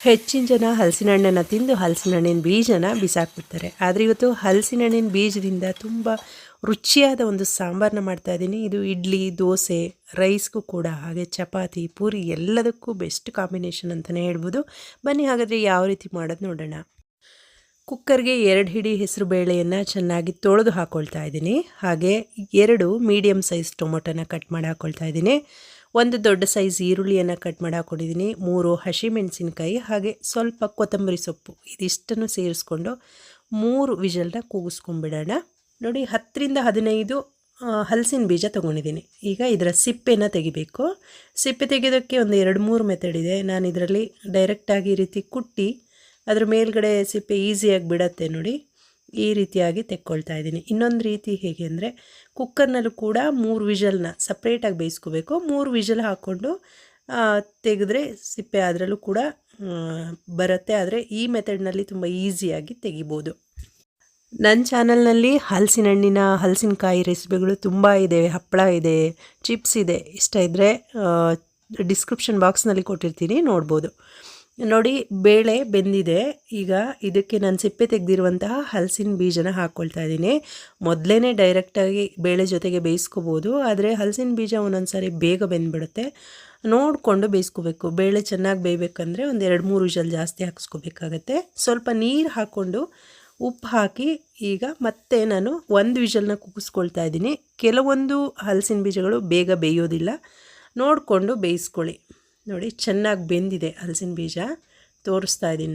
ಹೆಚ್ಚಿನ ಜನ ಹಲಸಿನ ಹಣ್ಣನ್ನು ತಿಂದು ಹಲಸಿನ ಹಣ್ಣಿನ ಬೀಜನ ಬಿಸಾಕ್ಬಿಡ್ತಾರೆ. ಆದರೆ ಇವತ್ತು ಹಲಸಿನ ಹಣ್ಣಿನ ಬೀಜದಿಂದ ತುಂಬ ರುಚಿಯಾದ ಒಂದು ಸಾಂಬಾರನ್ನ ಮಾಡ್ತಾಯಿದ್ದೀನಿ. ಇದು ಇಡ್ಲಿ, ದೋಸೆ, ರೈಸ್ಗೂ ಕೂಡ, ಹಾಗೆ ಚಪಾತಿ, ಪೂರಿ ಎಲ್ಲದಕ್ಕೂ ಬೆಸ್ಟ್ ಕಾಂಬಿನೇಷನ್ ಅಂತಲೇ ಹೇಳ್ಬೋದು. ಬನ್ನಿ ಹಾಗಾದರೆ ಯಾವ ರೀತಿ ಮಾಡೋದು ನೋಡೋಣ. ಕುಕ್ಕರ್ಗೆ 2 ಹಿಡಿ ಹೆಸರು ಬೇಳೆಯನ್ನು ಚೆನ್ನಾಗಿ ತೊಳೆದು ಹಾಕ್ಕೊಳ್ತಾ ಇದ್ದೀನಿ. ಹಾಗೆ 2 ಮೀಡಿಯಮ್ ಸೈಜ್ ಟೊಮೊಟೊನ ಕಟ್ ಮಾಡಿ ಹಾಕ್ಕೊಳ್ತಾ ಇದ್ದೀನಿ. 1 ದೊಡ್ಡ ಸೈಜ್ ಈರುಳ್ಳಿಯನ್ನು ಕಟ್ ಮಾಡಿ ಹಾಕ್ಕೊಂಡಿದ್ದೀನಿ. 3 ಹಸಿಮೆಣಸಿನ್ಕಾಯಿ, ಹಾಗೆ ಸ್ವಲ್ಪ ಕೊತ್ತಂಬರಿ ಸೊಪ್ಪು, ಇದಿಷ್ಟನ್ನು ಸೇರಿಸ್ಕೊಂಡು 3 ವಿಷಲ್ನ ಕೂಗಿಸ್ಕೊಂಡ್ಬಿಡೋಣ. ನೋಡಿ, 10ರಿಂದ 15 ಹಲಸಿನ ಬೀಜ ತೊಗೊಂಡಿದ್ದೀನಿ. ಈಗ ಇದರ ಸಿಪ್ಪೆನ ತೆಗಿಬೇಕು. ಸಿಪ್ಪೆ ತೆಗೆಯೋದಕ್ಕೆ ಒಂದು 2-3 ಮೆಥಡ್ ಇದೆ. ನಾನು ಇದರಲ್ಲಿ ಡೈರೆಕ್ಟಾಗಿ ಈ ರೀತಿ ಕುಟ್ಟಿ ಅದ್ರ ಮೇಲ್ಗಡೆ ಸಿಪ್ಪೆ ಈಸಿಯಾಗಿ ಬಿಡತ್ತೆ. ನೋಡಿ, ಈ ರೀತಿಯಾಗಿ ತೆಕ್ಕೊಳ್ತಾ ಇದ್ದೀನಿ. ಇನ್ನೊಂದು ರೀತಿ ಹೇಗೆ ಅಂದರೆ, ಕುಕ್ಕರ್ನಲ್ಲೂ ಕೂಡ 3 ವಿಷಲ್ನ ಸಪ್ರೇಟಾಗಿ ಬೇಯಿಸ್ಕೋಬೇಕು. 3 ವಿಷಲ್ ಹಾಕ್ಕೊಂಡು ತೆಗೆದ್ರೆ ಸಿಪ್ಪೆ ಅದರಲ್ಲೂ ಕೂಡ ಬರುತ್ತೆ. ಆದರೆ ಈ ಮೆಥಡ್ನಲ್ಲಿ ತುಂಬ ಈಸಿಯಾಗಿ ತೆಗಿಬೋದು. ನನ್ನ ಚಾನಲ್ನಲ್ಲಿ ಹಲಸಿನಕಾಯಿ ರೆಸಿಪಿಗಳು ತುಂಬ ಇದೆ. ಹಪ್ಪಳ ಇದೆ, ಚಿಪ್ಸ್ ಇದೆ. ಇಷ್ಟ ಇದ್ದರೆ ಡಿಸ್ಕ್ರಿಪ್ಷನ್ ಬಾಕ್ಸ್ನಲ್ಲಿ ಕೊಟ್ಟಿರ್ತೀನಿ, ನೋಡ್ಬೋದು. ನೋಡಿ, ಬೇಳೆ ಬೆಂದಿದೆ. ಈಗ ಇದಕ್ಕೆ ನಾನು ಸಿಪ್ಪೆ ತೆಗೆದಿರುವಂತಹ ಹಲಸಿನ ಬೀಜನ ಹಾಕ್ಕೊಳ್ತಾ ಇದ್ದೀನಿ. ಮೊದಲೇ ಡೈರೆಕ್ಟಾಗಿ ಬೇಳೆ ಜೊತೆಗೆ ಬೇಯಿಸ್ಕೋಬೋದು. ಆದರೆ ಹಲಸಿನ ಬೀಜ ಒಂದೊಂದು ಸಾರಿ ಬೇಗ ಬೆಂದ್ಬಿಡುತ್ತೆ. ನೋಡಿಕೊಂಡು ಬೇಯಿಸ್ಕೋಬೇಕು. ಬೇಳೆ ಚೆನ್ನಾಗಿ ಬೇಯಬೇಕಂದ್ರೆ ಒಂದು 2-3 ವಿಷಲ್ ಜಾಸ್ತಿ ಹಾಕಿಸ್ಕೋಬೇಕಾಗತ್ತೆ. ಸ್ವಲ್ಪ ನೀರು ಹಾಕ್ಕೊಂಡು ಉಪ್ಪು ಹಾಕಿ ಈಗ ಮತ್ತೆ ನಾನು 1 ವಿಷಲ್ನ ಕೂಗಿಸ್ಕೊಳ್ತಾ ಇದ್ದೀನಿ. ಕೆಲವೊಂದು ಹಲಸಿನ ಬೀಜಗಳು ಬೇಗ ಬೇಯೋದಿಲ್ಲ, ನೋಡಿಕೊಂಡು ಬೇಯಿಸ್ಕೊಳ್ಳಿ. ನೋಡಿ, ಚೆನ್ನಾಗಿ ಬೆಂದಿದೆ ಹಲಸಿನ ಬೀಜ, ತೋರಿಸ್ತಾ ಇದ್ದೀನಿ.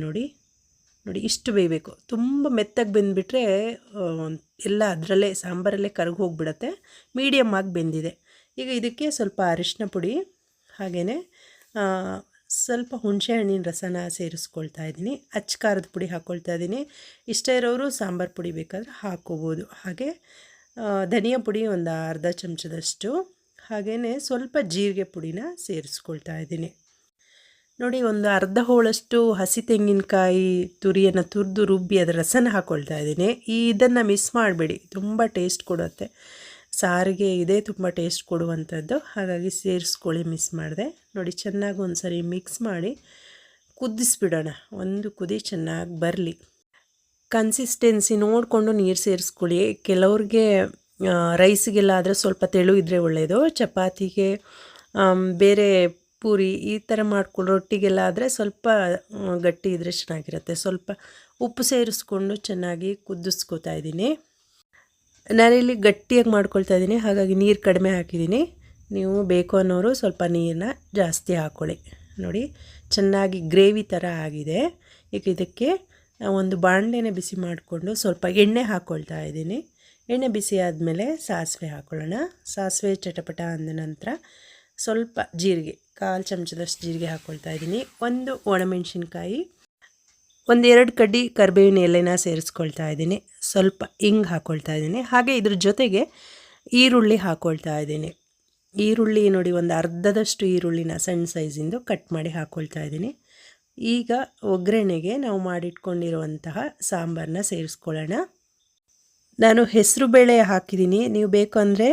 ನೋಡಿ ಇಷ್ಟು ಬೇಯಬೇಕು. ತುಂಬ ಮೆತ್ತಗೆ ಬೆಂದುಬಿಟ್ರೆ ಎಲ್ಲ ಅದರಲ್ಲೇ ಸಾಂಬಾರಲ್ಲೇ ಕರಗಿ ಹೋಗಿಬಿಡತ್ತೆ. ಮೀಡಿಯಮ್ ಆಗಿ ಬೆಂದಿದೆ. ಈಗ ಇದಕ್ಕೆ ಸ್ವಲ್ಪ ಅರಿಶಿನ ಪುಡಿ, ಹಾಗೆಯೇ ಸ್ವಲ್ಪ ಹುಣಸೆ ಹಣ್ಣಿನ ರಸನ ಸೇರಿಸ್ಕೊಳ್ತಾ ಇದ್ದೀನಿ. ಅಚ್ಚ ಖಾರದ ಪುಡಿ ಹಾಕ್ಕೊಳ್ತಾ ಇದ್ದೀನಿ. ಇಷ್ಟ ಇರೋರು ಸಾಂಬಾರು ಪುಡಿ ಬೇಕಾದರೆ ಹಾಕ್ಕೋಬೋದು. ಹಾಗೆ ಧನಿಯಾ ಪುಡಿ ಒಂದು ಅರ್ಧ ಚಮಚದಷ್ಟು, ಹಾಗೆಯೇ ಸ್ವಲ್ಪ ಜೀರಿಗೆ ಪುಡಿನ ಸೇರಿಸ್ಕೊಳ್ತಾ ಇದ್ದೀನಿ. ನೋಡಿ, ಒಂದು ಅರ್ಧ ಹೋಳಷ್ಟು ಹಸಿ ತೆಂಗಿನಕಾಯಿ ತುರಿಯನ್ನು ತುರಿದು ರುಬ್ಬಿ ಅದರ ರಸನ ಹಾಕ್ಕೊಳ್ತಾ ಇದ್ದೀನಿ. ಇದನ್ನು ಮಿಸ್ ಮಾಡಬೇಡಿ, ತುಂಬ ಟೇಸ್ಟ್ ಕೊಡುತ್ತೆ. ಸಾರಿಗೆ ಇದೇ ತುಂಬ ಟೇಸ್ಟ್ ಕೊಡುವಂಥದ್ದು, ಹಾಗಾಗಿ ಸೇರಿಸ್ಕೊಳ್ಳಿ, ಮಿಸ್ ಮಾಡಿದೆ. ನೋಡಿ, ಚೆನ್ನಾಗಿ ಒಂದು ಸರಿ ಮಿಕ್ಸ್ ಮಾಡಿ ಕುದಿಸ್ಬಿಡೋಣ. ಒಂದು ಕುದಿ ಚೆನ್ನಾಗಿ ಬರಲಿ. ಕನ್ಸಿಸ್ಟೆನ್ಸಿ ನೋಡಿಕೊಂಡು ನೀರು ಸೇರಿಸ್ಕೊಳ್ಳಿ. ಕೆಲವ್ರಿಗೆ ರೈಸಿಗೆಲ್ಲ ಆದರೆ ಸ್ವಲ್ಪ ತೆಳು ಇದ್ದರೆ ಒಳ್ಳೆಯದು. ಚಪಾತಿಗೆ, ಬೇರೆ ಪೂರಿ ಈ ಥರ ಮಾಡ್ಕೊಂಡು ರೊಟ್ಟಿಗೆಲ್ಲ ಆದರೆ ಸ್ವಲ್ಪ ಗಟ್ಟಿ ಇದ್ದರೆ ಚೆನ್ನಾಗಿರುತ್ತೆ. ಸ್ವಲ್ಪ ಉಪ್ಪು ಸೇರಿಸ್ಕೊಂಡು ಚೆನ್ನಾಗಿ ಕುದಿಸ್ಕೊತಾ ಇದ್ದೀನಿ. ನಾನಿಲ್ಲಿ ಗಟ್ಟಿಯಾಗಿ ಮಾಡ್ಕೊಳ್ತಾ ಇದ್ದೀನಿ, ಹಾಗಾಗಿ ನೀರು ಕಡಿಮೆ ಹಾಕಿದ್ದೀನಿ. ನೀವು ಬೇಕು ಅನ್ನೋರು ಸ್ವಲ್ಪ ನೀರನ್ನ ಜಾಸ್ತಿ ಹಾಕ್ಕೊಳ್ಳಿ. ನೋಡಿ, ಚೆನ್ನಾಗಿ ಗ್ರೇವಿ ಥರ ಆಗಿದೆ. ಈಗ ಇದಕ್ಕೆ ಒಂದು ಬಾಣಲೆನ ಬಿಸಿ ಮಾಡಿಕೊಂಡು ಸ್ವಲ್ಪ ಎಣ್ಣೆ ಹಾಕ್ಕೊಳ್ತಾ ಇದ್ದೀನಿ. ಎಣ್ಣೆ ಬಿಸಿ ಆದಮೇಲೆ ಸಾಸಿವೆ ಹಾಕ್ಕೊಳ್ಳೋಣ. ಸಾಸಿವೆ ಚಟಪಟ ಅಂದ ನಂತರ ಸ್ವಲ್ಪ ಜೀರಿಗೆ, 1/4 ಚಮಚದಷ್ಟು ಜೀರಿಗೆ ಹಾಕ್ಕೊಳ್ತಾ ಇದ್ದೀನಿ. 1 ಒಣಮೆಣಸಿನ್ಕಾಯಿ, 1-2 ಕಡ್ಡಿ ಕರಿಬೇವಿನ ಎಲೆನ ಸೇರಿಸ್ಕೊಳ್ತಾ ಇದ್ದೀನಿ. ಸ್ವಲ್ಪ ಹಿಂಗೆ ಹಾಕ್ಕೊಳ್ತಾ ಇದ್ದೀನಿ. ಹಾಗೆ ಇದ್ರ ಜೊತೆಗೆ ಈರುಳ್ಳಿ ಹಾಕ್ಕೊಳ್ತಾ ಇದ್ದೀನಿ. ಈರುಳ್ಳಿ ನೋಡಿ, ಒಂದು ಅರ್ಧದಷ್ಟು ಈರುಳ್ಳಿನ ಸಣ್ಣ ಸೈಜಿಂದು ಕಟ್ ಮಾಡಿ ಹಾಕ್ಕೊಳ್ತಾ ಇದ್ದೀನಿ. ಈಗ ಒಗ್ಗರಣೆಗೆ ನಾವು ಮಾಡಿಟ್ಕೊಂಡಿರುವಂತಹ ಸಾಂಬಾರನ್ನ ಸೇರಿಸ್ಕೊಳ್ಳೋಣ. ನಾನು ಹೆಸರು ಬೇಳೆ ಹಾಕಿದ್ದೀನಿ. ನೀವು ಬೇಕು ಅಂದರೆ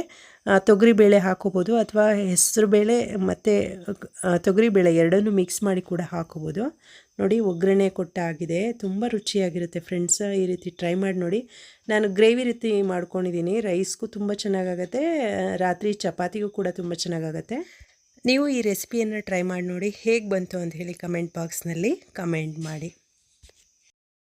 ತೊಗರಿಬೇಳೆ ಹಾಕೋಬೋದು, ಅಥವಾ ಹೆಸರು ಬೇಳೆ ಮತ್ತು ತೊಗರಿಬೇಳೆ ಎರಡನ್ನೂ ಮಿಕ್ಸ್ ಮಾಡಿ ಕೂಡ ಹಾಕೋಬೋದು. ನೋಡಿ, ಒಗ್ಗರಣೆ ಕೊಟ್ಟಾಗಿದೆ. ತುಂಬ ರುಚಿಯಾಗಿರುತ್ತೆ ಫ್ರೆಂಡ್ಸ್. ಈ ರೀತಿ ಟ್ರೈ ಮಾಡಿ ನೋಡಿ. ನಾನು ಗ್ರೇವಿ ರೀತಿ ಮಾಡ್ಕೊಂಡಿದ್ದೀನಿ. ರೈಸ್ಗೂ ತುಂಬ ಚೆನ್ನಾಗಾಗತ್ತೆ, ರಾತ್ರಿ ಚಪಾತಿಗೂ ಕೂಡ ತುಂಬ ಚೆನ್ನಾಗಾಗತ್ತೆ. ನೀವು ಈ ರೆಸಿಪಿಯನ್ನು ಟ್ರೈ ಮಾಡಿ ನೋಡಿ. ಹೇಗೆ ಬಂತು ಅಂತ ಹೇಳಿ ಕಮೆಂಟ್ ಬಾಕ್ಸ್ನಲ್ಲಿ ಕಮೆಂಟ್ ಮಾಡಿ.